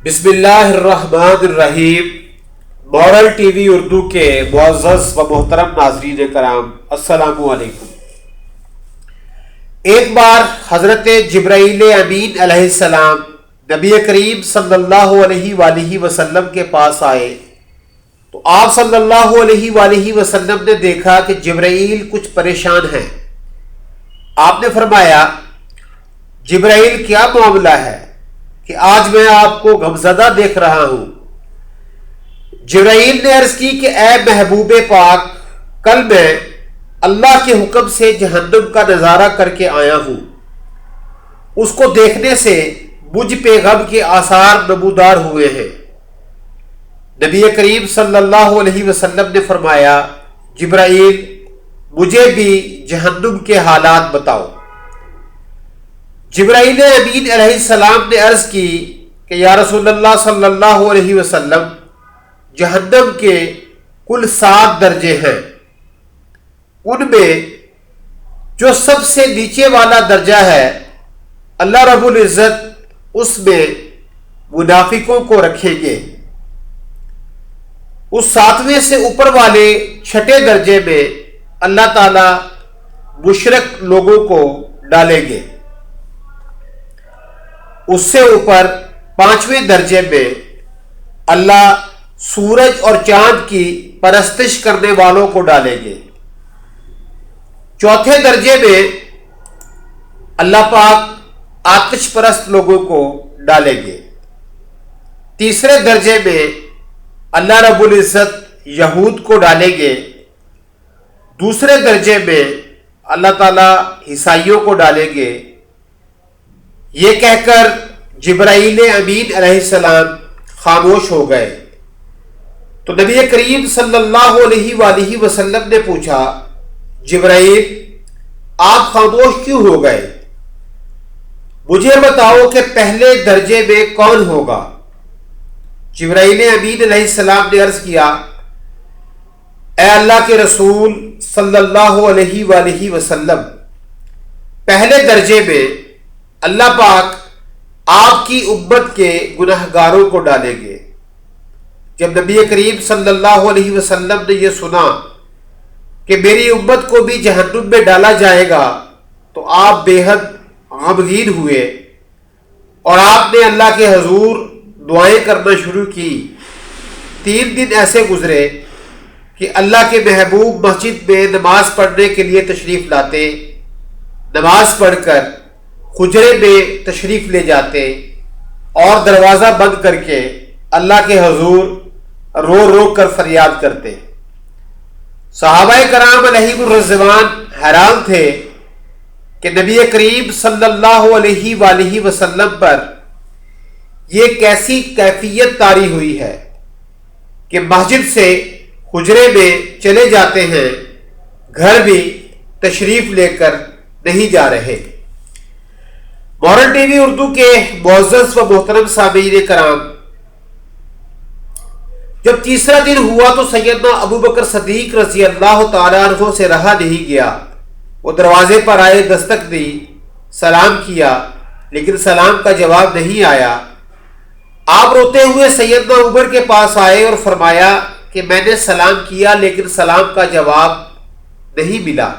بسم اللہ الرحمن الرحیم۔ مورل ٹی وی اردو کے معزز و محترم ناظرین کرام، السلام علیکم۔ ایک بار حضرت جبرائیل امین علیہ السلام نبی کریم صلی اللہ علیہ وآلہ وسلم کے پاس آئے تو آپ صلی اللہ علیہ وآلہ وسلم نے دیکھا کہ جبرائیل کچھ پریشان ہیں۔ آپ نے فرمایا، جبرائیل کیا معاملہ ہے کہ آج میں آپ کو غمزدہ دیکھ رہا ہوں؟ جبرائیل نے عرض کی کہ اے محبوب پاک، کل میں اللہ کے حکم سے جہنم کا نظارہ کر کے آیا ہوں۔ اس کو دیکھنے سے مجھ پہ غم کے آثار نمودار ہوئے ہیں۔ نبی کریم صلی اللہ علیہ وسلم نے فرمایا، جبرائیل مجھے بھی جہنم کے حالات بتاؤ۔ جبرائیل امین علیہ السلام نے عرض کی کہ یا رسول اللہ صلی اللہ علیہ وسلم، جہنم کے کل 7 درجے ہیں۔ ان میں جو سب سے نیچے والا درجہ ہے، اللہ رب العزت اس میں منافقوں کو رکھیں گے۔ اس 7ویں سے اوپر والے 6 درجے میں اللہ تعالی مشرک لوگوں کو ڈالیں گے۔ اس سے اوپر 5ویں درجے میں اللہ سورج اور چاند کی پرستش کرنے والوں کو ڈالیں گے۔ 4تھے درجے میں اللہ پاک آتش پرست لوگوں کو ڈالیں گے۔ 3رے درجے میں اللہ رب العزت یہود کو ڈالیں گے۔ 2 درجے میں اللہ تعالی عیسائیوں کو ڈالیں گے۔ یہ کہہ کر جبرائیل امین علیہ السلام خاموش ہو گئے تو نبی کریم صلی اللہ علیہ وآلہ وسلم نے پوچھا، جبرائیل آپ خاموش کیوں ہو گئے؟ مجھے بتاؤ کہ پہلے درجے میں کون ہوگا؟ جبرائیل امین علیہ السلام نے عرض کیا، اے اللہ کے رسول صلی اللہ علیہ وآلہ وسلم، پہلے درجے میں اللہ پاک آپ کی امت کے گناہگاروں کو ڈالیں گے۔ جب نبی کریم صلی اللہ علیہ وسلم نے یہ سنا کہ میری امت کو بھی جہنم میں ڈالا جائے گا تو آپ بے حد غمگین ہوئے اور آپ نے اللہ کے حضور دعائیں کرنا شروع کی۔ 3 دن ایسے گزرے کہ اللہ کے محبوب مسجد میں نماز پڑھنے کے لیے تشریف لاتے، نماز پڑھ کر حجرے میں تشریف لے جاتے اور دروازہ بند کر کے اللہ کے حضور رو رو کر فریاد کرتے۔ صحابہ کرام علیہم الرضوان حیران تھے کہ نبی کریم صلی اللہ علیہ وآلہ وسلم پر یہ کیسی کیفیت طاری ہوئی ہے کہ مسجد سے حجرے میں چلے جاتے ہیں، گھر بھی تشریف لے کر نہیں جا رہے۔ مورل ٹی وی اردو کے معزز و محترم سامعین کرام، جب تیسرا دن ہوا تو سیدنا ابو بکر صدیق رضی اللہ تعالیٰ عنہ سے رہا نہیں گیا۔ وہ دروازے پر آئے، دستک دی، سلام کیا، لیکن سلام کا جواب نہیں آیا۔ آپ روتے ہوئے سیدنا عمر کے پاس آئے اور فرمایا کہ میں نے سلام کیا لیکن سلام کا جواب نہیں ملا۔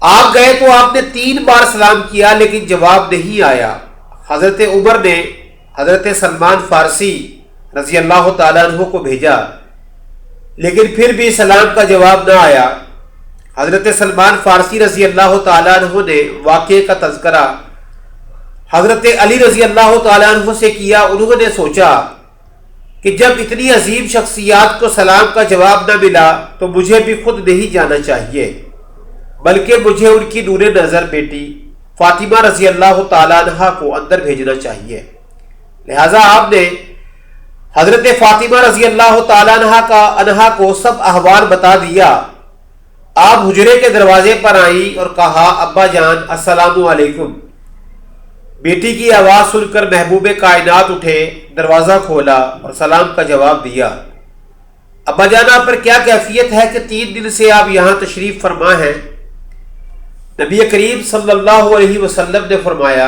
آپ گئے تو آپ نے 3 بار سلام کیا لیکن جواب نہیں آیا۔ حضرت عمر نے حضرت سلمان فارسی رضی اللہ تعالیٰ عنہ کو بھیجا لیکن پھر بھی سلام کا جواب نہ آیا۔ حضرت سلمان فارسی رضی اللہ تعالیٰ عنہ نے واقعے کا تذکرہ حضرت علی رضی اللہ تعالیٰ عنہ سے کیا۔ انہوں نے سوچا کہ جب اتنی عظیم شخصیات کو سلام کا جواب نہ ملا تو مجھے بھی خود نہیں جانا چاہیے، بلکہ مجھے ان کی نور نظر بیٹی فاطمہ رضی اللہ تعالیٰ عنہ کو اندر بھیجنا چاہیے۔ لہٰذا آپ نے حضرت فاطمہ رضی اللہ تعالیٰ عنہ کو سب احوال بتا دیا۔ آپ حجرے کے دروازے پر آئیں اور کہا، ابا جان السلام علیکم۔ بیٹی کی آواز سن کر محبوب کائنات اٹھے، دروازہ کھولا اور سلام کا جواب دیا۔ ابا جان آپ پر کیا کیفیت ہے کہ 3 دن سے آپ یہاں تشریف فرما ہیں؟ نبی کریم صلی اللہ علیہ وسلم نے فرمایا،